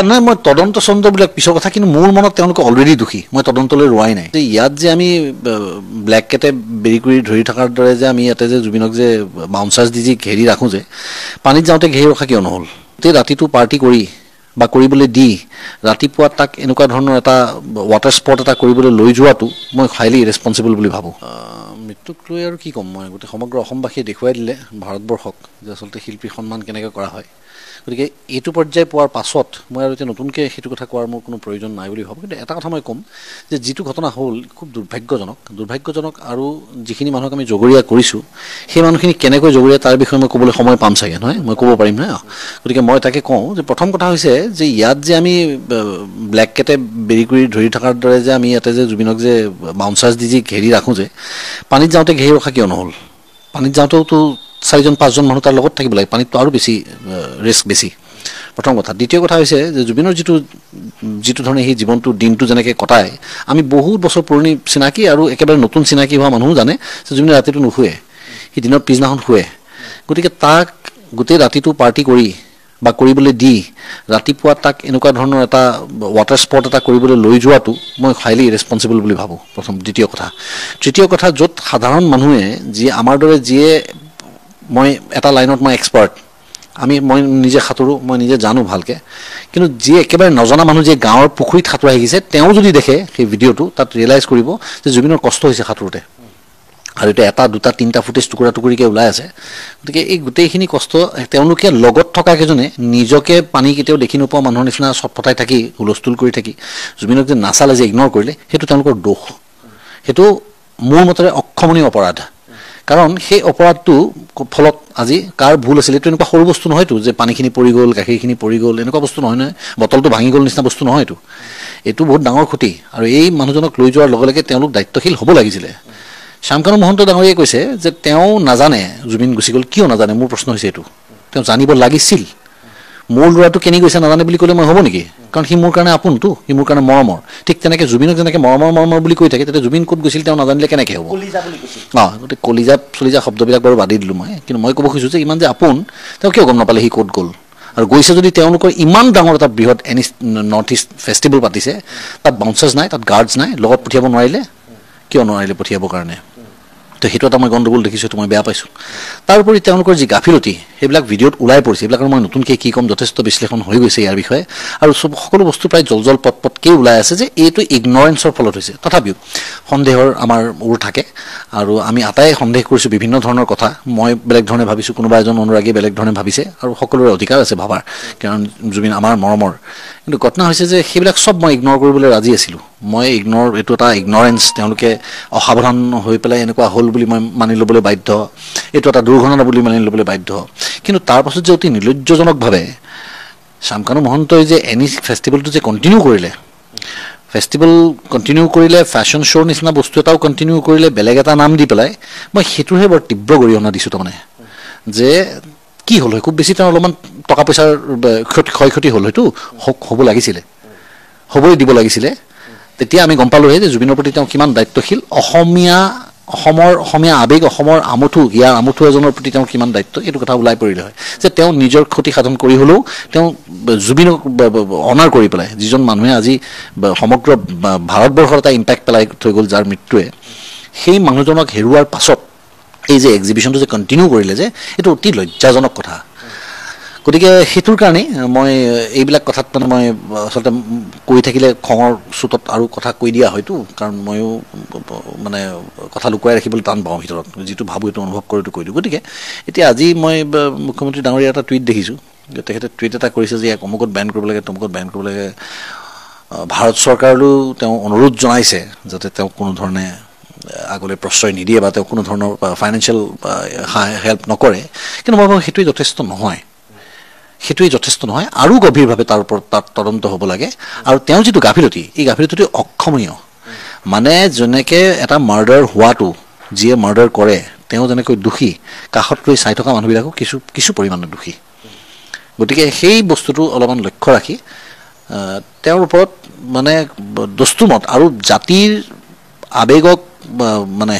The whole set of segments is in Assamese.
নাই মই তদন্ত চন্দ্ৰবিলাক পিছৰ কথা কিন্তু মোৰ মনত তেওঁলোকে অলৰেডি দোষী মই তদন্তলৈ ৰোৱাই নাই যে ইয়াত যে আমি ব্লেক কেটে বেৰি কৰি ধৰি থকাৰ দৰে যে আমি ইয়াতে যে জুবিনক যে বাউন্সাৰ্ছ দি যি ঘেৰি ৰাখোঁ যে পানীত যাওঁতে ঘেৰি ৰখা কিয় নহ'ল গোটেই ৰাতিটো পাৰ্টি কৰি বা কৰিবলৈ দি ৰাতিপুৱা তাক এনেকুৱা ধৰণৰ এটা ৱাটাৰ স্পট এটা কৰিবলৈ লৈ যোৱাটো মই হাইলি ইৰেছপনচিবল বুলি ভাবোঁ মৃত্যুক লৈ আৰু কি ক'ম মই গোটেই সমগ্ৰ অসমবাসীয়ে দেখুৱাই দিলে ভাৰতবৰ্ষক যে আচলতে শিল্পীৰ সন্মান কেনেকৈ কৰা হয় গতিকে এইটো পৰ্যায় পোৱাৰ পাছত মই আৰু এতিয়া নতুনকৈ সেইটো কথা কোৱাৰ মোৰ কোনো প্ৰয়োজন নাই বুলি ভাবোঁ কিন্তু এটা কথা মই ক'ম যে যিটো ঘটনা হ'ল খুব দুৰ্ভাগ্যজনক আৰু যিখিনি মানুহক আমি জগৰীয়া কৰিছোঁ সেই মানুহখিনি কেনেকৈ জগৰীয়া তাৰ বিষয়ে মই ক'বলৈ সময় পাম চাগে নহয় মই ক'ব পাৰিম নহয় গতিকে মই তাকে কওঁ যে প্ৰথম কথা হৈছে যে ইয়াত যে আমি ব্লেক কেটে বেৰি কৰি ধৰি থকাৰ দৰে যে আমি ইয়াতে যে জুবিনক যে বাউন্সাৰ্ছ দি যি ঘেৰি ৰাখোঁ যে পানীত যাওঁতে ঘেৰি ৰখা কিয় নহ'ল পানীত যাওঁতেওতো 4-5জন মানুহ তাৰ লগত থাকিব লাগে পানীতটো আৰু বেছি ৰিস্ক বেছি প্ৰথম কথা দ্বিতীয় কথা হৈছে যে জুবিনৰ যিটো ধৰণে সেই জীৱনটো দিনটো যেনেকৈ কটায় আমি বহুত বছৰ পুৰণি চিনাকি আৰু একেবাৰে নতুন চিনাকি হোৱা মানুহো জানে যে জুবিনে ৰাতিটো নুশুৱে সি দিনত পিছদিনাখন শুৱে গতিকে তাক গোটেই ৰাতিটো পাৰ্টি কৰি বা কৰিবলৈ দি ৰাতিপুৱা তাক এনেকুৱা ধৰণৰ এটা ৱাটাৰ স্পট এটা কৰিবলৈ লৈ যোৱাটো মই হাইলি ইৰেছপনচিবল বুলি ভাবোঁ প্ৰথম দ্বিতীয় কথা তৃতীয় কথা য'ত সাধাৰণ মানুহে যি আমাৰ দৰে যিয়ে মই এটা লাইনত মই এক্সপাৰ্ট মই নিজে সাঁতোৰোঁ মই নিজে জানো ভালকৈ কিন্তু যি একেবাৰে নজনা মানুহ যে গাঁৱৰ পুখুৰীত সাঁতোৰা শিকিছে তেওঁ যদি দেখে সেই ভিডিঅ'টো তাত ৰিয়েলাইজ কৰিব যে জুবিনৰ কষ্ট হৈছে সাঁতোৰোতে আৰু এতিয়া 1-2-3টা ফুটেজ টুকুৰা-টুকুৰিকৈ ওলাই আছে গতিকে এই গোটেইখিনি কষ্ট তেওঁলোকে লগত থকা কেইজনে নিজকে পানী কেতিয়াও দেখি নোপোৱা মানুহৰ নিচিনা চটফটাই থাকি হুলস্থুল কৰি থাকি জুবিনক যে নাচালে যে ইগন'ৰ কৰিলে সেইটো তেওঁলোকৰ দোষ সেইটো মোৰ মতেৰে অক্ষমনীয় অপৰাধ কাৰণ সেই অপৰাধটো ফলত আজি কাৰ ভুল আছিল এইটো এনেকুৱা সৰু বস্তু নহয়তো যে পানীখিনি পৰি গ'ল গাখীৰখিনি পৰি গ'ল এনেকুৱা বস্তু নহয় বটলটো ভাঙি গ'ল নিচিনা বস্তু নহয় এইটো বহুত ডাঙৰ ক্ষতি আৰু এই মানুহজনক লৈ যোৱাৰ লগে লগে তেওঁলোক দায়িত্বশীল হ'ব লাগিছিলে শ্যামকানু মহন্ত ডাঙৰীয়াই কৈছে যে তেওঁ নাজানে জুবিন গুচি গ'ল কিয় নাজানে মোৰ প্ৰশ্ন হৈছে এইটো তেওঁ জানিব লাগিছিল মোৰ ল'ৰাটো কেনি গৈছে নাজানে বুলি ক'লে মই হ'ব নেকি কাৰণ সি মোৰ কাৰণে আপোনটো সি মোৰ কাৰণে মৰমৰ ঠিক তেনেকৈ জুবিনক যেনেকৈ মৰমৰ বুলি কৈ থাকে তেতিয়া জুবিন ক'ত গৈছিল তেওঁ নাজানিলে কেনেকৈ হ'ব গতিকে কলিজা শব্দবিলাক বাৰু বাদি দিলোঁ কিন্তু মই ক'ব খুজিছোঁ যে ইমান যে আপোন তেওঁ কিয় গম নাপালে সি ক'ত গ'ল আৰু গৈছে যদি তেওঁলোকৰ ইমান ডাঙৰ এটা বৃহৎ নৰ্থ ইষ্ট ফেষ্টিভেল পাতিছে তাত বাউন্সাৰ্ছ নাই তাত গাৰ্ডছ নাই লগত পঠিয়াব নোৱাৰিলে কিয় নোৱাৰিলে পঠিয়াবৰ কাৰণে তো সেইটো এটা মই গণ্ডগোল দেখিছোঁ সেইটো মই বেয়া পাইছোঁ তাৰোপৰি তেওঁলোকৰ যি গাফিলতি সেইবিলাক ভিডিঅ'ত ওলাই পৰিছে সেইবিলাকৰ মই নতুনকৈ কি ক'ম যথেষ্ট বিশ্লেষণ হৈ গৈছে ইয়াৰ বিষয়ে আৰু সকলো বস্তু প্ৰায় জল পটপটকৈ ওলাই আছে যে এইটো ইগনৰেঞ্চৰ ফলত হৈছে তথাপিও সন্দেহৰ আমাৰ ওৰ থাকে আৰু আমি আটাই সন্দেহ কৰিছোঁ বিভিন্ন ধৰণৰ কথা মই বেলেগ ধৰণে ভাবিছোঁ কোনোবা এজন অনুৰাগীয়ে বেলেগ ধৰণে ভাবিছে আৰু সকলোৰে অধিকাৰ আছে ভাবাৰ কাৰণ জুবিন আমাৰ মৰমৰ কিন্তু ঘটনা হৈছে যে সেইবিলাক চব মই ইগন'ৰ কৰিবলৈ ৰাজি আছিলোঁ মই এইটো এটা ইগনৰেঞ্চ তেওঁলোকে অসাৱধান হৈ পেলাই এনেকুৱা হ'ল বুলি মই মানি ল'বলৈ বাধ্য এইটো এটা দুৰ্ঘটনা বুলি মানি ল'বলৈ বাধ্য কিন্তু তাৰ পাছত যে অতি নিৰ্লজ্জজনকভাৱে শ্যামকানু মহন্তই যে ফেষ্টিভেলটো যে কণ্টিনিউ কৰিলে ফেশ্বন শ্ব'ৰ নিচিনা বস্তু এটাও কণ্টিনিউ কৰিলে বেলেগ এটা নাম দি পেলাই মই সেইটোহে বৰ তীব্ৰ গৰিহণা দিছোঁ তাৰমানে যে কি হ'ল হয় খুব বেছি তেওঁ অলপমান টকা পইচাৰ ক্ষয় ক্ষতি হ'ল হয়তো হ'বই দিব লাগিছিলে তেতিয়া আমি গম পালোঁহে যে জুবিনৰ প্ৰতি তেওঁ কিমান দায়িত্বশীল অসমীয়া আৱেগ অসমৰ ইয়াৰ আমঠু এজনৰ প্ৰতি তেওঁৰ কিমান দায়িত্ব এইটো কথা ওলাই পৰিলে হয় যে তেওঁ নিজৰ ক্ষতি সাধন কৰি হ'লেও তেওঁ জুবিনক অনাৰ কৰি পেলাই যিজন মানুহে আজি সমগ্ৰ ভাৰতবৰ্ষৰ এটা ইম্পেক্ট পেলাই থৈ গ'ল যাৰ মৃত্যুৱে সেই মানুহজনক হেৰুৱাৰ পাছত এই যে এক্সিবিশ্যনটো যে কণ্টিনিউ কৰিলে যে এইটো অতি লজ্জাজনক কথা গতিকে সেইটোৰ কাৰণেই মই এইবিলাক কথাত মানে মই আচলতে কৈ থাকিলে খঙৰ চোতত আৰু কথা কৈ দিয়া হয়তো কাৰণ ময়ো মানে কথা লুকুৱাই ৰাখিবলৈ টান পাওঁ ভিতৰত যিটো ভাবোঁ এইটো অনুভৱ কৰোঁতো কৈ দিওঁ গতিকে এতিয়া আজি মই মুখ্যমন্ত্ৰী ডাঙৰীয়া এটা টুইট দেখিছোঁ তেখেতে টুইট এটা কৰিছে যে ইয়াক অমুকত বেন কৰিব লাগে তমুকত বেন কৰিব লাগে ভাৰত চৰকাৰলৈও তেওঁ অনুৰোধ জনাইছে যাতে তেওঁক কোনো ধৰণে আগলৈ প্ৰশ্ৰয় নিদিয়ে বা তেওঁ কোনো ধৰণৰ ফাইনেন্সিয়েল হেল্প নকৰে কিন্তু মই ভাবোঁ সেইটোৱে যথেষ্ট নহয় আৰু গভীৰভাৱে তাৰ ওপৰত তাত তদন্ত হ'ব লাগে আৰু তেওঁ যিটো গাফিলতি এই গাফিলতিটো অক্ষমনীয় মানে যেনেকৈ এটা মাৰ্ডাৰ হোৱাটো যিয়ে মাৰ্ডাৰ কৰে তেওঁ যেনেকৈ দোষী কাষত লৈ চাই থকা মানুহবিলাকো কিছু পৰিমাণে দোষী গতিকে সেই বস্তুটো অলপমান লক্ষ্য ৰাখি তেওঁৰ ওপৰত মানে দস্তুমত আৰু জাতিৰ আৱেগক মানে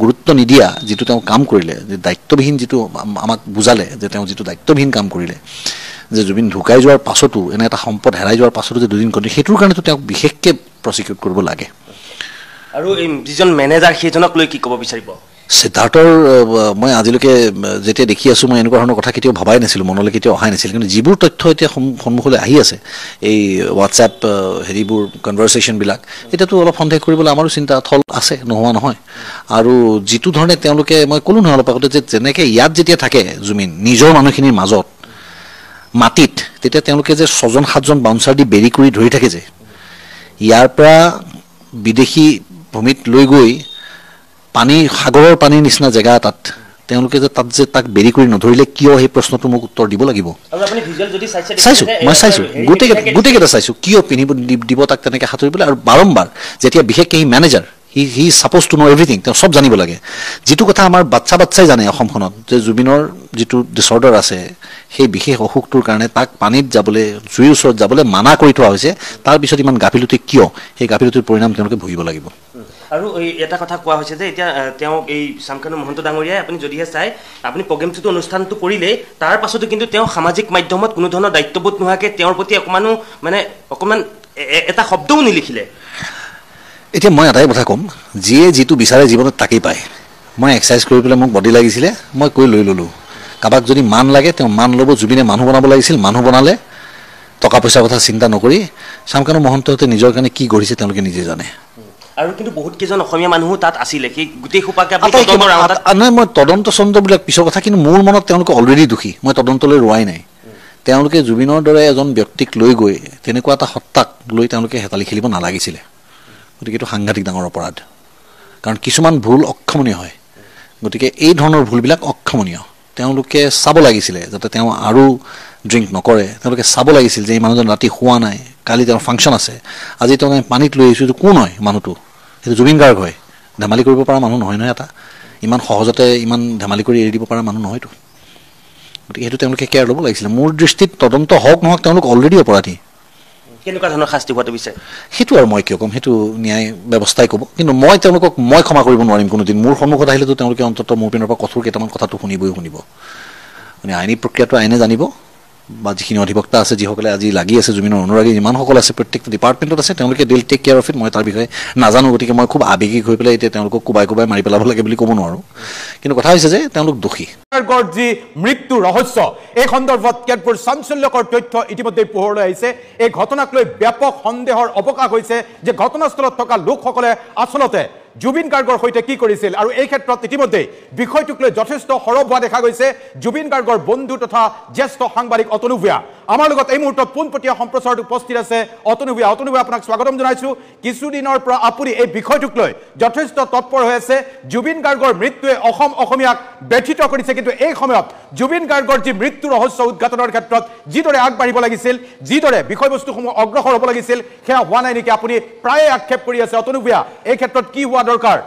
গুৰুত্ব নিদিয়া যিটো তেওঁ কাম কৰিলে যে দায়িত্ববিহীন যিটো আমাক বুজালে যে তেওঁ যিটো দায়িত্ববিহীন কাম কৰিলে যে জুবিন ঢুকাই যোৱাৰ পাছতো এনে এটা সম্পদ হেৰাই যোৱাৰ পাছতো যে দুদিন কৰি সেইটোৰ কাৰণেতো তেওঁক বিশেষকৈ প্ৰচিকিউট কৰিব লাগে। আৰু এই যিজন মেনেজাৰ সেইজনক লৈ কি ক'ব বিচাৰিব? সিদ্ধাৰ্থৰ মই আজিলৈকে যেতিয়া দেখি আছোঁ মই এনেকুৱা ধৰণৰ কথা কেতিয়াও ভবাই নাছিলোঁ, মনলৈ কেতিয়াও অহাই নাছিল। কিন্তু যিবোৰ তথ্য এতিয়া সন্মুখলৈ আহি আছে এই হোৱাটছএপ হেৰিবোৰ কনভাৰচেশ্যনবিলাক, এতিয়াতো অলপ সন্দেহ কৰিবলৈ আমাৰো চিন্তা থল আছে, নোহোৱা নহয়। আৰু যিটো ধৰণে তেওঁলোকে মই ক'লোঁ নহয় অলপ আগতে যে যেনেকৈ ইয়াত যেতিয়া থাকে জুবিন নিজৰ মানুহখিনিৰ মাজত মাটিত, তেতিয়া তেওঁলোকে যে 6জন-7জন বাউন্সাৰ দি বেৰি কৰি ধৰি থাকে যে ইয়াৰ পৰা বিদেশী ভূমিত লৈ গৈ পানী সাগৰৰ পানীৰ নিচিনা জেগা এটাত তেওঁলোকে যে তাত যে তাক বেৰি কৰি নধৰিলে কিয়, সেই প্ৰশ্নটো মোক উত্তৰ দিব লাগিব। চাইছোঁ, মই চাইছোঁ, গোটেইকেইটা চাইছোঁ, কিয় পিন্ধিব দিব তাক তেনেকৈ সাঁতুৰিবলৈ। আৰু বাৰম্বাৰ যেতিয়া বিশেষকৈ সি মেনেজাৰ, হি ছাপ'জ টু ন' এভৰিথিং, তেওঁ চব জানিব লাগে। যিটো কথা আমাৰ বাচ্চাই জানে অসমখনত যে জুবিনৰ যিটো ডিছঅৰ্ডাৰ আছে, সেই বিশেষ অসুখটোৰ কাৰণে তাক পানীত যাবলৈ, জুইৰ ওচৰত যাবলৈ মানা কৰি থোৱা হৈছে। তাৰপিছত ইমান গাফিলতি কিয়, সেই গাফিলতিৰ পৰিণাম তেওঁলোকে ভুগিব লাগিব। আৰু এই এটা কথা কোৱা হৈছে যে এতিয়া তেওঁ এই চামকানু মহন্ত ডাঙৰীয়াই আপুনি যদিহে চাই আপুনি প্ৰগ্ৰেমটোতো অনুষ্ঠানটো কৰিলেই, তাৰ পাছতো কিন্তু তেওঁ সামাজিক মাধ্যমত কোনো ধৰণৰ দায়িত্ববোধ নোহোৱাকৈ তেওঁৰ প্ৰতি অকণমান এটা শব্দও নিলিখিলে। এতিয়া মই এটাই কথা ক'ম, যিয়ে যিটো বিচাৰে জীৱনত তাকেই পায়। মই এক্সাৰচাইজ কৰি পেলাই মোক বডি লাগিছিলে, মই কৈ লৈ ল'লোঁ। কাৰোবাক যদি মান লাগে তেওঁ মান ল'ব। জুবিনে মানুহ বনাব লাগিছিল, মানুহ বনালে, টকা পইচাৰ কথা চিন্তা নকৰি। চামকানু মহন্তহঁতে নিজৰ কাৰণে কি গঢ়িছে তেওঁলোকে নিজে জানে। আৰু কিন্তু বহুত কেইজন অসমীয়া মানুহো তাত আছিলে, সেই গোটেই সোপাকে নহয়, মই তদন্ত চদন্তবিলাক পিছৰ কথা, কিন্তু মোৰ মনত তেওঁলোকে অলৰেডি দোষী। মই তদন্তলৈ ৰোৱাই নাই। তেওঁলোকে জুবিনৰ দৰে এজন ব্যক্তিক লৈ গৈ তেনেকুৱা এটা সত্তাক লৈ তেওঁলোকে হেতালি খেলিব নালাগিছিলে। গতিকে এইটো সাংঘাতিক ডাঙৰ অপৰাধ, কাৰণ কিছুমান ভুল অক্ষমনীয় হয়। গতিকে এই ধৰণৰ ভুলবিলাক অক্ষমনীয়। তেওঁলোকে চাব লাগিছিলে যাতে তেওঁ আৰু ড্ৰিংক নকৰে। তেওঁলোকে চাব লাগিছিল যে এই মানুহজন ৰাতি শোৱা নাই, কালি তেওঁৰ ফাংচন আছে, আজি তেওঁ পানীত লৈ আহিছোঁ। এইটো কোন হয় মানুহটো? সেইটো জুবিন গাৰ্গ হয়। ধেমালি কৰিব পৰা মানুহ নহয় নহয়, এটা ইমান সহজতে ইমান ধেমালি কৰি এৰি দিব পৰা মানুহ নহয়তো। গতিকে সেইটো তেওঁলোকে কেয়াৰ ল'ব লাগিছিলে। মোৰ দৃষ্টিত তদন্ত হওক নহওক তেওঁলোক অলৰেডি অপৰাধী। কেনেকুৱা ধৰণৰ শাস্তি হোৱাটো বিচাৰে সেইটো আৰু মই কিয় ক'ম, সেইটো ন্যায় ব্যৱস্থাই ক'ব। কিন্তু মই তেওঁলোকক ক্ষমা কৰিব নোৱাৰিম কোনোদিন। মোৰ সন্মুখত আহিলেতো তেওঁলোকে অন্ততঃ মোৰ পিনৰ পৰা কঠোৰ কেইটামান কথাটো শুনিব। মানে আইনী প্ৰক্ৰিয়াটো আইনে জানিব, বা যিখিনি অধিবক্তা আছে, যিসকলে আজি লাগি আছে, জুবিনৰ অনুৰাগী যিমানসকল আছে প্ৰত্যেকটো ডিপাৰ্টমেণ্টত আছে, তেওঁলোকে ডিল টেক কেয়াৰ অফ ইট। মই তাৰ বিষয়ে নাজানো, গতিকে মই খুব আৱেগিক হৈ পেলাই এতিয়া তেওঁলোকক কোবাই মাৰি পেলাব লাগে বুলি ক'ব নোৱাৰোঁ। কিন্তু কথা হৈছে যে তেওঁলোক দোষী। যি মৃত্যু ৰহস্য, এই সন্দৰ্ভত কেতবোৰ চাঞ্চল্যকৰ তথ্য ইতিমধ্যে পোহৰলৈ আহিছে। এই ঘটনাক লৈ ব্যাপক সন্দেহৰ অৱকাশ হৈছে যে ঘটনাস্থলত থকা লোকসকলে আচলতে জুবিন গাৰ্গৰ সৈতে কি কৰিছিল। আৰু এই ক্ষেত্ৰত ইতিমধ্যে বিষয়টোক লৈ যথেষ্ট সৰব হোৱা দেখা গৈছে জুবিন গাৰ্গৰ বন্ধু তথা জ্যেষ্ঠ সাংবাদিক অতনু ভূঞা। আমাৰ লগত এই মুহূৰ্তত পোনপটীয়া সম্প্ৰচাৰত উপস্থিত আছে অতনু ভূঞা। অতনু ভূঞা, আপোনাক স্বাগতম জনাইছোঁ। কিছুদিনৰ পৰা আপুনি এই বিষয়টোক লৈ যথেষ্ট তৎপৰ হৈ আছে। জুবিন গাৰ্গৰ মৃত্যুৱে অসমীয়াক ব্যথিত কৰিছে, কিন্তু এই সময়ত জুবিন গাৰ্গৰ যি মৃত্যু ৰহস্য উদঘাটনৰ ক্ষেত্ৰত যিদৰে আগবাঢ়িব লাগিছিল, যিদৰে বিষয়বস্তুসমূহ অগ্ৰসৰ হ'ব লাগিছিল, সেয়া হোৱা নাই নেকি? আপুনি প্ৰায়ে আক্ষেপ কৰি আছে। অতনু ভূঞা, এই ক্ষেত্ৰত কি হোৱা দৰকাৰ?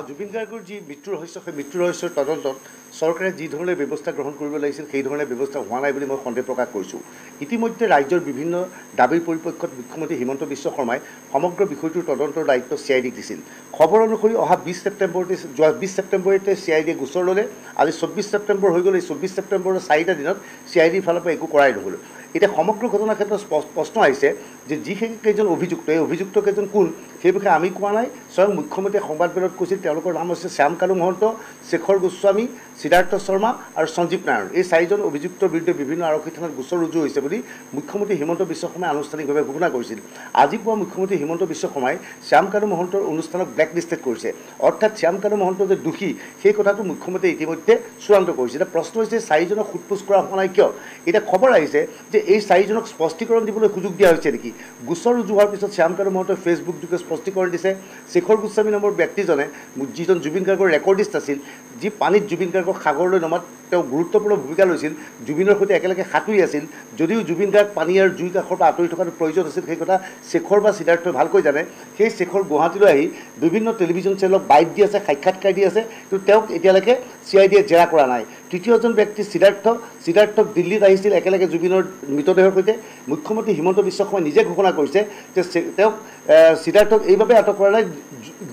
জুবিন গাৰ্গৰ যি মৃত্যু ৰহস্য, সেই মৃত্যু ৰহস্যৰ তদন্তত চৰকাৰে যি ধৰণে ব্যৱস্থা গ্ৰহণ কৰিব লাগিছিল সেই ধৰণে ব্যৱস্থা হোৱা নাই বুলি মই সন্দেহ প্ৰকাশ কৰিছোঁ। ইতিমধ্যে ৰাজ্যৰ বিভিন্ন দাবীৰ পৰিপ্ৰেক্ষিতত মুখ্যমন্ত্ৰী হিমন্ত বিশ্ব শৰ্মাই সমগ্ৰ বিষয়টোৰ তদন্তৰ দায়িত্ব CID-ক দিছিল। খবৰ অনুসৰি অহা 20 ছেপ্টেম্বৰতে CID-য়ে গোচৰ ল'লে। আজি 24 ছেপ্টেম্বৰ হৈ গ'ল। এই 24 ছেপ্টেম্বৰৰ 4টা দিনত CID-ৰ ফালৰ পৰা একো কৰাই নহ'ল। এতিয়া সমগ্ৰ ঘটনাৰ ক্ষেত্ৰত প্ৰশ্ন আহিছে যে যিকেইজন অভিযুক্ত, এই অভিযুক্তকেইজন কোন সেই বিষয়ে আমি কোৱা নাই। স্বয়ং মুখ্যমন্ত্ৰীয়ে সংবাদমেলত কৈছিল তেওঁলোকৰ নাম হৈছে শ্যামকানু মহন্ত, শেখৰ গোস্বামী, সিদ্ধাৰ্থ শৰ্মা আৰু সঞ্জীৱ নাৰায়ণ। এই 4জন অভিযুক্তৰ বিৰুদ্ধে বিভিন্ন আৰক্ষী থানাত গোচৰ ৰুজু হৈছে বুলি মুখ্যমন্ত্ৰী হিমন্ত বিশ্ব শৰ্মাই আনুষ্ঠানিকভাৱে ঘোষণা কৰিছিল। আজি পুৱা মুখ্যমন্ত্ৰী হিমন্ত বিশ্ব শৰ্মাই শ্যামকানু মহন্তৰ অনুষ্ঠানক ব্লেকলিষ্টেড কৰিছে। অৰ্থাৎ শ্যামকানু মহন্ত যে দোষী সেই কথাটো মুখ্যমন্ত্ৰীয়ে ইতিমধ্যে চূড়ান্ত কৰিছে। এতিয়া প্ৰশ্ন হৈছে 4জনক সোধপোছ কৰা হোৱা নাই কিয়? এতিয়া খবৰ আহিছে যে এই 4জনক স্পষ্টীকৰণ দিবলৈ সুযোগ দিয়া হৈছে নেকি? গোচৰ ৰুজু হোৱাৰ পিছত শ্যামকানু মহন্তই ফেচবুক যোগে স্পষ্টীকৰণ দিছে। শেখৰ গোস্বামী নামৰ ব্যক্তিজনে, যিজন জুবিন গাৰ্গৰ ৰেকৰ্ডিষ্ট আছিল, যি পানীত জুবিন গাৰ্গক সাগৰলৈ নমাত তেওঁ গুৰুত্বপূৰ্ণ ভূমিকা লৈছিল, জুবিনৰ সৈতে একেলগে সাঁতুৰি আছিল। যদিও জুবিন গাৰ্গ পানী আৰু জুই কাষৰ পৰা আঁতৰি থকাটো প্ৰয়োজন আছিল, সেই কথা শেখৰ বা সিদ্ধাৰ্থই ভালকৈ জানে। সেই শেখৰ গুৱাহাটীলৈ আহি বিভিন্ন টেলিভিছন চেনেলক বাইট দি আছে, সাক্ষাৎকাৰ দি আছে, কিন্তু তেওঁক এতিয়ালৈকে CIDয়ে জেৰা কৰা নাই। তৃতীয়জন ব্যক্তি সিদ্ধাৰ্থক দিল্লীত আহিছিল একেলগে জুবিনৰ মৃতদেহৰ সৈতে। মুখ্যমন্ত্ৰী হিমন্ত বিশ্ব শৰ্মাই নিজে ঘোষণা কৰিছে যে তেওঁক সিদ্ধাৰ্থক এইভাবে আটক কৰা নাই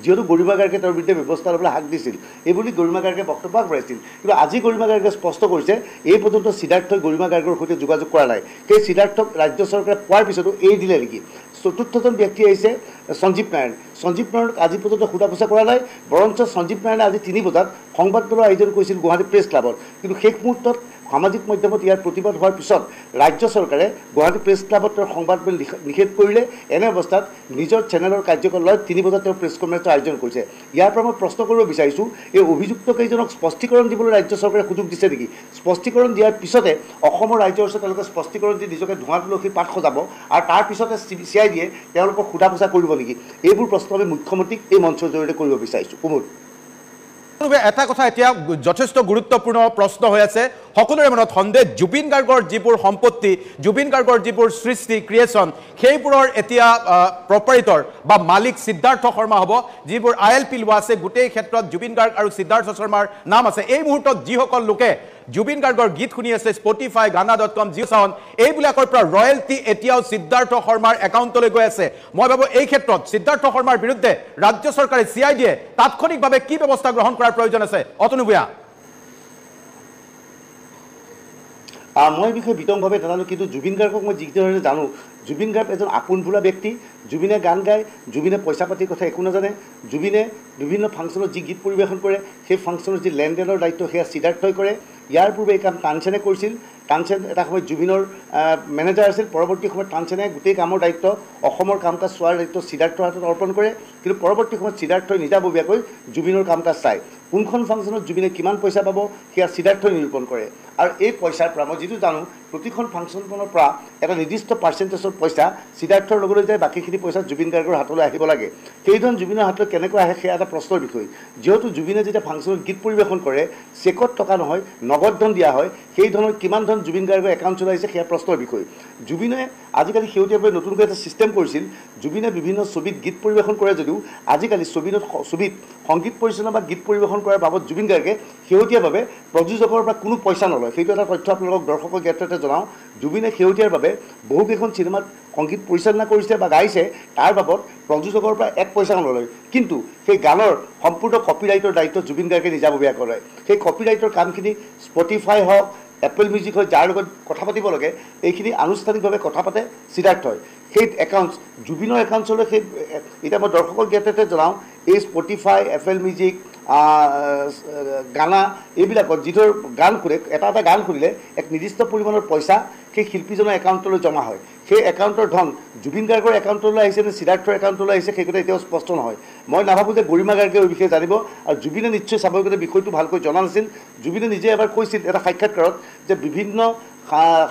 যিহেতু গৰিমা গাৰ্গে তেওঁৰ বিৰুদ্ধে ব্যৱস্থা ল'বলৈ হাক দিছিল এইবুলি গৰিমা গাৰ্গে বক্তব্য আগবঢ়াইছিল। কিন্তু আজি গৰিমা গাৰ্গে স্পষ্ট কৰিছে এই পৰ্যন্ত সিদ্ধাৰ্থই গৰিমা গাৰ্গৰ সৈতে যোগাযোগ কৰা নাই। সেই সিদ্ধাৰ্থক ৰাজ্য চৰকাৰে পোৱাৰ পিছতো এৰি দিলে নেকি? চতুৰ্থজন ব্যক্তি আহিছে সঞ্জীৱ নাৰায়ণক আজি পৰ্যন্ত সোধা পোছা কৰা নাই। বৰঞ্চ সঞ্জীৱ নাৰায়ণে আজি 3 বজাত সংবাদমেলৰ আয়োজন কৰিছিল গুৱাহাটী প্ৰেছ ক্লাবত। কিন্তু শেষ মুহূৰ্তত সামাজিক মাধ্যমত ইয়াৰ প্ৰতিবাদ হোৱাৰ পিছত ৰাজ্য চৰকাৰে গুৱাহাটী প্ৰেছ ক্লাবত তেওঁৰ সংবাদমেল নিষেধ কৰিলে। এনে অৱস্থাত নিজৰ চেনেলৰ কাৰ্যকলাপত 3 বজাত তেওঁ প্ৰেছ কনফাৰেন্সৰ আয়োজন কৰিছে। ইয়াৰ পৰা মই প্ৰশ্ন কৰিব বিচাৰিছোঁ এই অভিযুক্তকেইজনক স্পষ্টীকৰণ দিবলৈ ৰাজ্য চৰকাৰে সুযোগ দিছে নেকি? স্পষ্টীকৰণ দিয়াৰ পিছতে অসমৰ ৰাইজৰ ওচৰত তেওঁলোকে স্পষ্টীকৰণ দি নিজকে ধোঁৱা তুলসী পাত সজাব আৰু তাৰ পিছতে CIDয়ে তেওঁলোকক সোধা পোছা কৰিব নেকি? এইবোৰ প্ৰশ্ন আমি মুখ্যমন্ত্ৰীক এই মঞ্চৰ জৰিয়তে কৰিব বিচাৰিছোঁ। কুমুদ, এটা কথা এতিয়া যথেষ্ট গুৰুত্বপূৰ্ণ প্ৰশ্ন হৈ আছে সকলোৰে মনত সন্দেহ জুবিন গাৰ্গৰ যিবোৰ সম্পত্তি জুবিন গাৰ্গৰ যিবোৰ সৃষ্টি ক্ৰিয়েশ্যন সেইবোৰৰ এতিয়া প্ৰপাৰেটৰ বা মালিক সিদ্ধাৰ্থ শৰ্মা হ'ব। যিবোৰ ILP লোৱা আছে গোটেই ক্ষেত্ৰত জুবিন গাৰ্গ আৰু সিদ্ধাৰ্থ শৰ্মাৰ নাম আছে। এই মুহূৰ্তত যিসকল লোকে জুবিন গাৰ্গৰ গীত শুনি আছে Spotify, Gaana.com, JioSaavn এইবিলাকৰ পৰা ৰয়েলটি এতিয়াও সিদ্ধাৰ্থ শৰ্মাৰ একাউণ্টলৈ গৈ আছে। মই ভাবোঁ এই ক্ষেত্ৰত সিদ্ধাৰ্থ শৰ্মাৰ বিৰুদ্ধে ৰাজ্য চৰকাৰে CIDয়ে তাৎক্ষণিকভাৱে কি ব্যৱস্থা গ্ৰহণ কৰাৰ প্ৰয়োজন আছে? অতনু ভূঞা। মই এই বিষয়ে বিতংভাৱে নাজানো, কিন্তু জুবিন গাৰ্গক মই যিধৰণে জানো জুবিন গাৰ্গ এজন আপোন বোলা ব্যক্তি। জুবিনে গান গায়, জুবিনে পইচা পাতিৰ কথা একো নাজানে। জুবিনে বিভিন্ন ফাংচনত যি গীত পৰিৱেশন কৰে সেই ফাংচনৰ যি লেনদেনৰ দায়িত্ব সেয়া সিদ্ধাৰ্থই কৰে। ইয়াৰ পূৰ্বে এই কাম তানসেনে কৰিছিল। তানসেন এটা সময়ত জুবিনৰ মেনেজাৰ আছিল। পৰৱৰ্তী সময়ত তানসেনে গোটেই কামৰ দায়িত্ব অসমৰ কাম কাজ চোৱাৰ দায়িত্ব সিদ্ধাৰ্থৰ হাতত অৰ্পণ কৰে। কিন্তু পৰৱৰ্তী সময়ত সিদ্ধাৰ্থই নিজাববীয়াকৈ জুবিনৰ কাম কাজ চায়। কোনখন ফাংচনত জুবিনে কিমান পইচা পাব সেয়া সিদ্ধাৰ্থই নিৰূপণ কৰে। আৰু এই পইচাৰ পৰা মই যিটো জানো প্ৰতিখন ফাংচনখনৰ পৰা এটা নিৰ্দিষ্ট পাৰ্চেণ্টেজৰ পইচা সিদ্ধাৰ্থৰ লগলৈ যায়, বাকীখিনি পইচা জুবিন গাৰ্গৰ হাতলৈ আহিব লাগে। সেইধৰণ জুবিনৰ হাতলৈ কেনেকৈ আহে সেয়া এটা প্ৰশ্নৰ বিষয়। যিহেতু জুবিনে যেতিয়া ফাংচনত গীত পৰিৱেশন কৰে চেকত টকা নহয় নগদ ধন দিয়া হয়, সেই ধৰণৰ কিমান ধন জুবিন গাৰ্গৰ একাউণ্ট চলাইছে সেয়া প্ৰশ্নৰ বিষয়। জুবিনে আজিকালি শেহতীয়াভাৱে নতুনকৈ এটা ছিষ্টেম কৰিছিল। জুবিনে বিভিন্ন ছবিত গীত পৰিৱেশন কৰে যদিও আজিকালি ছবিত সংগীত পৰিচালনা বা গীত পৰিৱেশন কৰাৰ বাবদ জুবিন গাৰ্গে শেহতীয়াভাৱে প্ৰযোজকৰ পৰা কোনো পইচা নলয়। সেইটো এটা তথ্য আপোনালোকক দৰ্শকৰ ক্ষেত্ৰতে জনাওঁ। জুবিনে শেহতীয়াভাৱে বহুকেইখন চিনেমাত সংগীত পৰিচালনা কৰিছে বা গাইছে, তাৰ বাবদ প্ৰযোজকৰ পৰা 1 পইচাও নলয়। কিন্তু সেই গানৰ সম্পূৰ্ণ কপিৰাইটৰ দায়িত্ব জুবিন গাৰ্গে নিজাববীয়া কৰে। সেই কপিৰাইটৰ কামখিনি Spotify হওক, এপল মিউজিক হয়, যাৰ লগত কথা পাতিব লাগে এইখিনি আনুষ্ঠানিকভাৱে কথা পাতে সিদ্ধাৰ্থই। সেই একাউণ্টছ জুবিনৰ একাউণ্টছলৈ সেই এতিয়া মই দৰ্শকৰ ক্ষেত্ৰতে জনাওঁ এই Spotify, এপল মিউজিক, গানা এইবিলাকত যিধৰ গান শুনে এটা গান শুনিলে এক নিৰ্দিষ্ট পৰিমাণৰ পইচা সেই শিল্পীজনৰ একাউণ্টলৈ জমা হয়। সেই একাউণ্টৰ ধন জুবিন গাৰ্গৰ একাউণ্টলৈ আহিছে নে সিদ্ধাৰ্থৰ একাউণ্টলৈ আহিছে সেই কথা এতিয়াও স্পষ্ট নহয়। মই নাভাবোঁ যে গৰিমা গাৰ্গে এই বিষয়ে জানিব, আৰু জুবিনে নিশ্চয় স্বাভাৱিকতে বিষয়টো ভালকৈ জনা নাছিল। জুবিনে নিজে এবাৰ কৈছিল এটা সাক্ষাৎকাৰত যে বিভিন্ন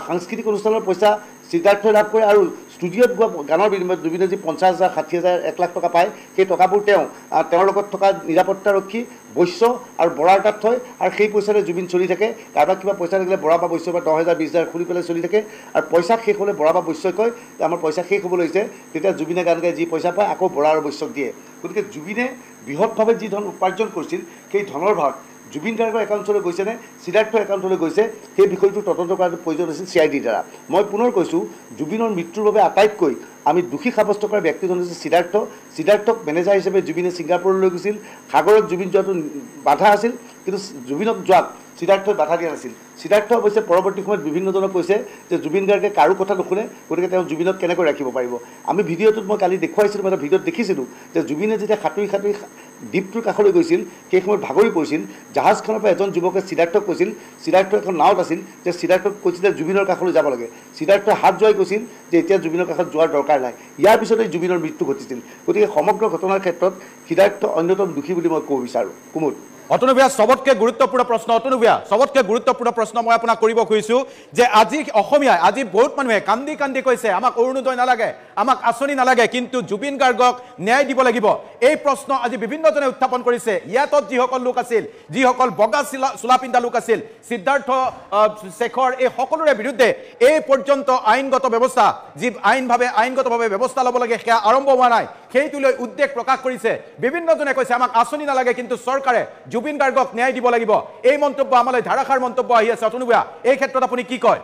সাংস্কৃতিক অনুষ্ঠানৰ পইচা সিদ্ধাৰ্থই লাভ কৰে আৰু ষ্টুডিঅ'ত গোৱা গানৰ বিনিময়ত জুবিনে যি 50,000, 60,000, 1 লাখ টকা পায় সেই টকাবোৰ তেওঁৰ লগত থকা নিৰাপত্তাৰক্ষী বৈশ্য আৰু বৰাৰ তাত থয়, আৰু সেই পইচাৰে জুবিন চলি থাকে। কাৰোবাৰ কিবা পইচা থাকিলে বৰা বা বৈশ্য বা 10,000, 20,000 খুলি পেলাই চলি থাকে। আৰু পইচা শেষ হ'লে বৰা বা বৈশ্যই কয় যে আমাৰ পইচা শেষ হ'বলৈ হৈছে, তেতিয়া জুবিনে গান গাই যি পইচা পায় আকৌ বৰা আৰু বৈশ্যক দিয়ে। গতিকে জুবিনে বৃহৎভাৱে যি ধন উপাৰ্জন কৰিছিল সেই ধনৰ ভাগ জুবিন গাৰ্গৰ একাউণ্টলৈ গৈছেনে সিদ্ধাৰ্থৰ একাউণ্টলৈ গৈছে সেই বিষয়টো তদন্ত কৰাটো প্ৰয়োজন আছিল CIDৰ দ্বাৰা। মই পুনৰ কৈছোঁ জুবিনৰ মৃত্যুৰ বাবে আটাইতকৈ আমি দোষী সাব্যস্ত কৰা ব্যক্তিজন হৈছে সিদ্ধাৰ্থক মেনেজাৰ হিচাপে জুবিনে ছিংগাপুৰলৈ গৈছিল। সাগৰত জুবিন যোৱাটো বাধা আছিল, কিন্তু জুবিনক যোৱাত সিদ্ধাৰ্থই বাধা দিয়া নাছিল। সিদ্ধাৰ্থ অৱশ্যে পৰৱৰ্তী সময়ত বিভিন্নজনক কৈছে যে জুবিন গাৰ্গে কাৰো কথা নুশুনে, গতিকে তেওঁ জুবিনক কেনেকৈ ৰাখিব পাৰিব। আমি ভিডিঅ'টোত মই কালি দেখুৱাইছিলোঁ, এটা ভিডিঅ'ত দেখিছিলোঁ যে জুবিনে যেতিয়া সাঁতুৰি দ্বীপটোৰ কাষলৈ গৈছিল সেই সময়ত ভাগৰি পৰিছিল। জাহাজখনৰ পৰা এজন যুৱকে সিদ্ধাৰ্থক কৈছিল, সিদ্ধাৰ্থ এখন নাৱত আছিল, যে সিদ্ধাৰ্থক কৈছিল যে জুবিনৰ কাষলৈ যাব লাগে। সিদ্ধাৰ্থই হাত জোৱাই কৈছিল যে এতিয়া জুবিনৰ কাষত যোৱাৰ দৰকাৰ নাই। ইয়াৰ পিছতে জুবিনৰ মৃত্যু ঘটিছিল। গতিকে সমগ্ৰ ঘটনাৰ ক্ষেত্ৰত সিদ্ধাৰ্থ অন্যতম দোষী বুলি মই ক'ব বিচাৰোঁ। কুমুদ, অতনু ভূঞা সবতকে গুৰুত্বপূৰ্ণ প্ৰশ্ন। অতনু ভূঞা সবতকে গুৰুত্বপূৰ্ণ প্ৰশ্ন মই আপোনাক কৰিব খুজিছোঁ যে আজি অসমীয়াই আজি বহুত মানুহে কান্দি কান্দি কৈছে আমাক অৰুণোদয় নালাগে, আমাক আঁচনি নালাগে, কিন্তু জুবিন গাৰ্গক ন্যায় দিব লাগিব। এই প্ৰশ্ন আজি বিভিন্নজনে উত্থাপন কৰিছে। ইয়াতত যিসকল লোক আছিল, যিসকল বগা চোলা পিন্ধা লোক আছিল, সিদ্ধাৰ্থ, শেখৰ, এই সকলোৰে বিৰুদ্ধে এই পৰ্যন্ত আইনগত ব্যৱস্থা যি আইনগতভাৱে ব্যৱস্থা ল'ব লাগে সেয়া আৰম্ভ হোৱা নাই। সেইটোলৈ উদ্বেগ প্ৰকাশ কৰিছে। বিভিন্নজনে কৈছে আমাক আঁচনি নালাগে, কিন্তু চৰকাৰে জুবিন গাৰ্গক ন্যায় দিব লাগিব এই মন্তব্য আমালৈ ধাৰাসাৰ মন্তব্য আহি আছে অতনু ভূঞা এই ক্ষেত্ৰত আপুনি কি কয়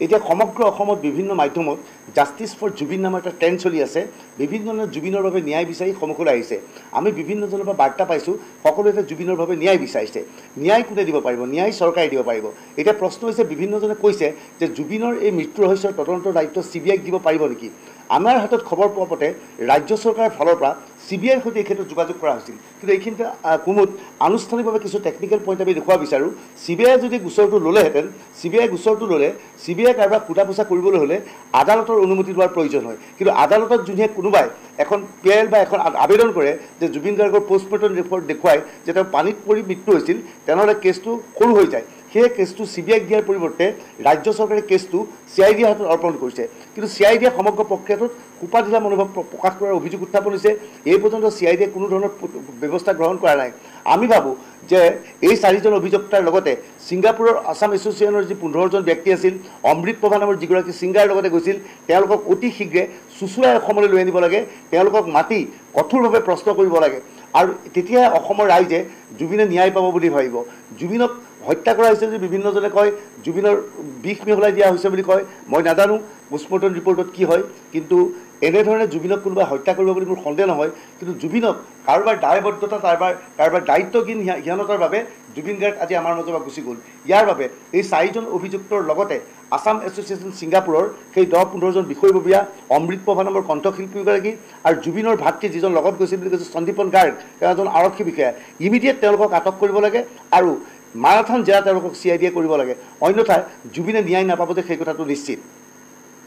এতিয়া সমগ্ৰ অসমত বিভিন্ন মাধ্যমত জাষ্টিছ ফৰ জুবিন নামৰ এটা ট্ৰেণ্ড চলি আছে বিভিন্ন ধৰণৰ জুবিনৰ বাবে ন্যায় বিচাৰি সন্মুখলৈ আহিছে আমি বিভিন্নজনৰ পৰা বাৰ্তা পাইছোঁ সকলোৱে এটা জুবিনৰ বাবে ন্যায় বিচাৰিছে ন্যায় কোনে দিব পাৰিব ন্যায় চৰকাৰে দিব পাৰিব এতিয়া প্ৰশ্ন হৈছে বিভিন্নজনে কৈছে যে জুবিনৰ এই মৃত্যু ৰহস্যৰ তদন্তৰ দায়িত্ব CBIক দিব পাৰিব নেকি আমাৰ হাতত খবৰ পোৱা মতে ৰাজ্য চৰকাৰৰ ফালৰ পৰা CBIৰ সৈতে এই ক্ষেত্ৰত যোগাযোগ কৰা হৈছিল কিন্তু এইখিনিতে কুমুদ আনুষ্ঠানিকভাৱে কিছু টেকনিকেল পইণ্ট আমি দেখুৱাব বিচাৰোঁ CBIয়ে যদি গোচৰটো ল'লেহেঁতেন CBIয়ে গোচৰটো ল'লে CBIয়ে কাৰোবাক সোধা পোছা কৰিবলৈ হ'লে আদালতৰ অনুমতি লোৱাৰ প্ৰয়োজন হয় কিন্তু আদালতত যোনে কোনোবাই এখন PIL বা এখন আবেদন কৰে যে জুবিন গাৰ্গৰ পোষ্টমৰ্টম ৰিপৰ্ট দেখুৱাই যে তেওঁ পানীত পৰি মৃত্যু হৈছিল তেনেহ'লে কেছটো সৰু হৈ যায় সেই কেছটো CBIক দিয়াৰ পৰিৱৰ্তে ৰাজ্য চৰকাৰে কেছটো CIDৰ হাতত অৰ্পণ কৰিছে কিন্তু CIDয়ে সমগ্ৰ প্ৰক্ৰিয়াটোত কুপাধিলা মনোভাৱ প্ৰকাশ কৰাৰ অভিযোগ উত্থাপন হৈছে এই পৰ্যন্ত CIDয়ে কোনো ধৰণৰ ব্যৱস্থা গ্ৰহণ কৰা নাই আমি ভাবোঁ যে এই 4জন অভিযুক্তাৰ লগতে ছিংগাপুৰৰ আছাম এছ'চিয়েশ্যনৰ যি 15জন ব্যক্তি আছিল অমৃত প্ৰভা নামৰ যিগৰাকী ছিংগাৰৰ লগতে গৈছিল তেওঁলোকক অতি শীঘ্ৰে চুচুৰাই অসমলৈ লৈ আনিব লাগে তেওঁলোকক মাতি কঠোৰভাৱে প্ৰশ্ন কৰিব লাগে আৰু তেতিয়াহে অসমৰ ৰাইজে জুবিনে ন্যায় পাব বুলি ভাবিব জুবিনক হত্যা কৰা হৈছে যে বিভিন্নজনে কয় জুবিনৰ বিষ মিহলাই দিয়া হৈছে বুলি কয় মই নাজানো পোষ্টমৰ্টম ৰিপৰ্টত কি হয় কিন্তু এনেধৰণে জুবিনক কোনোবাই হত্যা কৰিব বুলি মোৰ সন্দেহ নহয় কিন্তু জুবিনক কাৰোবাৰ দায়বদ্ধতা কাৰোবাৰ দায়িত্বহীনতাৰ বাবে জুবিন গাৰ্গ আজি আমাৰ মাজৰ পৰা গুচি গ'ল ইয়াৰ বাবে এই 4জন অভিযুক্তৰ লগতে আছাম এছ'চিয়েশ্যন ছিংগাপুৰৰ সেই 10-15জন বিষয়ববীয়া অমৃত প্ৰভা নামৰ কণ্ঠশিল্পীগৰাকী আৰু জুবিনৰ ভাতৃ যিজন লগত গৈছিল বুলি কৈছে সন্দীপন গাৰ্গ তেওঁ এজন আৰক্ষী বিষয়া ইমিডিয়েট তেওঁলোকক আটক কৰিব লাগে আৰু মাৰাথান জেৰা তেওঁলোকক CIDয়ে কৰিব লাগে অন্যথা জুবিনে ন্যায় নাপাব যে সেই কথাটো নিশ্চিত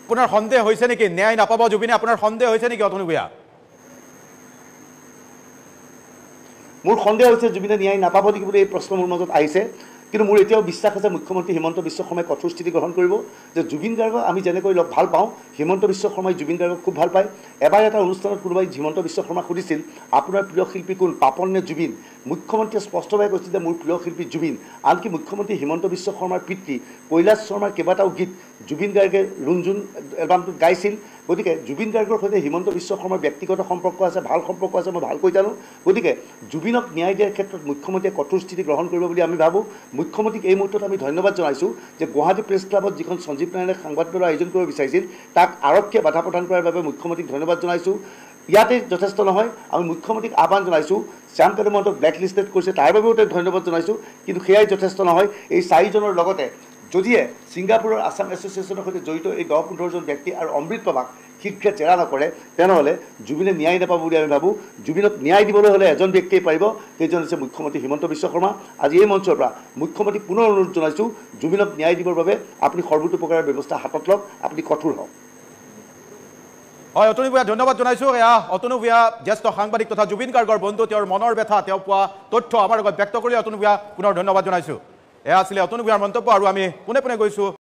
আপোনাৰ সন্দেহ হৈছে নেকি ন্যায় নাপাব জুবিনে আপোনাৰ সন্দেহ হৈছে নেকি অতনু ভূঞা মোৰ সন্দেহ হৈছে জুবিনে ন্যায় নাপাব নেকি বুলি এই প্ৰশ্ন মোৰ মাজত আহিছে কিন্তু মোৰ এতিয়াও বিশ্বাস আছে মুখ্যমন্ত্ৰী হিমন্ত বিশ্ব শৰ্মাই কঠোৰ স্থিতি গ্ৰহণ কৰিব যে জুবিন গাৰ্গক আমি যেনেকৈ ভাল পাওঁ হিমন্ত বিশ্ব শৰ্মাই জুবিন গাৰ্গক খুব ভাল পায় এবাৰ এটা অনুষ্ঠানত কোনোবাই হিমন্ত বিশ্ব শৰ্মাক সুধিছিল আপোনাৰ প্ৰিয় শিল্পী কোন পাপন নে জুবিন মুখ্যমন্ত্ৰীয়ে স্পষ্টভাৱে কৈছিল যে মোৰ প্ৰিয় শিল্পী জুবিন আনকি মুখ্যমন্ত্ৰী হিমন্ত বিশ্ব শৰ্মাৰ পিতৃ কৈলাশ শৰ্মাৰ কেইবাটাও গীত জুবিন গাৰ্গে ৰুণজুন এলবামটোত গাইছিল গতিকে জুবিন গাৰ্গৰ সৈতে হিমন্ত বিশ্ব শৰ্মাৰ ব্যক্তিগত সম্পৰ্ক আছে ভাল সম্পৰ্ক আছে মই ভালকৈ জানো গতিকে জুবিনক ন্যায় দিয়াৰ ক্ষেত্ৰত মুখ্যমন্ত্ৰীয়ে কঠোৰ স্থিতি গ্ৰহণ কৰিব বুলি আমি ভাবোঁ মুখ্যমন্ত্ৰীক এই মুহূৰ্তত আমি ধন্যবাদ জনাইছোঁ যে গুৱাহাটী প্ৰেছ ক্লাবত যিখন সঞ্জীৱ নাৰায়ণে সাংবাদিকৰ আয়োজন কৰিব বিচাৰিছিল তাক আৰক্ষীয়ে বাধা প্ৰদান কৰাৰ বাবে মুখ্যমন্ত্ৰীক ধন্যবাদ জনাইছোঁ ইয়াতে যথেষ্ট নহয় আমি মুখ্যমন্ত্ৰীক আহ্বান জনাইছোঁ শ্যাম কানু মহন্তক ব্লেক লিষ্টেড কৰিছে তাৰ বাবেও তেওঁক ধন্যবাদ জনাইছোঁ কিন্তু সেয়াই যথেষ্ট নহয় এই 4জনৰ লগতে যদিহে ছিংগাপুৰৰ আছাম এছ'চিয়েশ্যনৰ সৈতে জড়িত এই 10-15জন ব্যক্তি আৰু অমৃত প্ৰভাক শীঘ্ৰে জেৰা নকৰে তেনেহ'লে জুবিনে ন্যায় নাপাব বুলি আমি ভাবোঁ জুবিনক ন্যায় দিবলৈ হ'লে এজন ব্যক্তিয়ে পাৰিব সেইজন হৈছে মুখ্যমন্ত্ৰী হিমন্ত বিশ্ব শৰ্মা আজি এই মঞ্চৰ পৰা মুখ্যমন্ত্ৰীক পুনৰ অনুৰোধ জনাইছোঁ জুবিনক ন্যায় দিবৰ বাবে আপুনি সৰ্বোতোপকাৰৰ ব্যৱস্থা হাতত লওক আপুনি কঠোৰ হওক হয় অতনু ভূঞা ধন্যবাদ জনাইছোঁ এয়া অতনু ভূঞা জ্যেষ্ঠ সাংবাদিক তথা জুবিন গাৰ্গৰ বন্ধু তেওঁৰ মনৰ ব্যথা তেওঁ পোৱা তথ্য আমাৰ লগত ব্যক্ত কৰি অতনু ভূঞা পুনৰ ধন্যবাদ জনাইছোঁ এয়া আছিলে অতনু ভূঞাৰ মন্তব্য আৰু আমি পোনে পোনে গৈছোঁ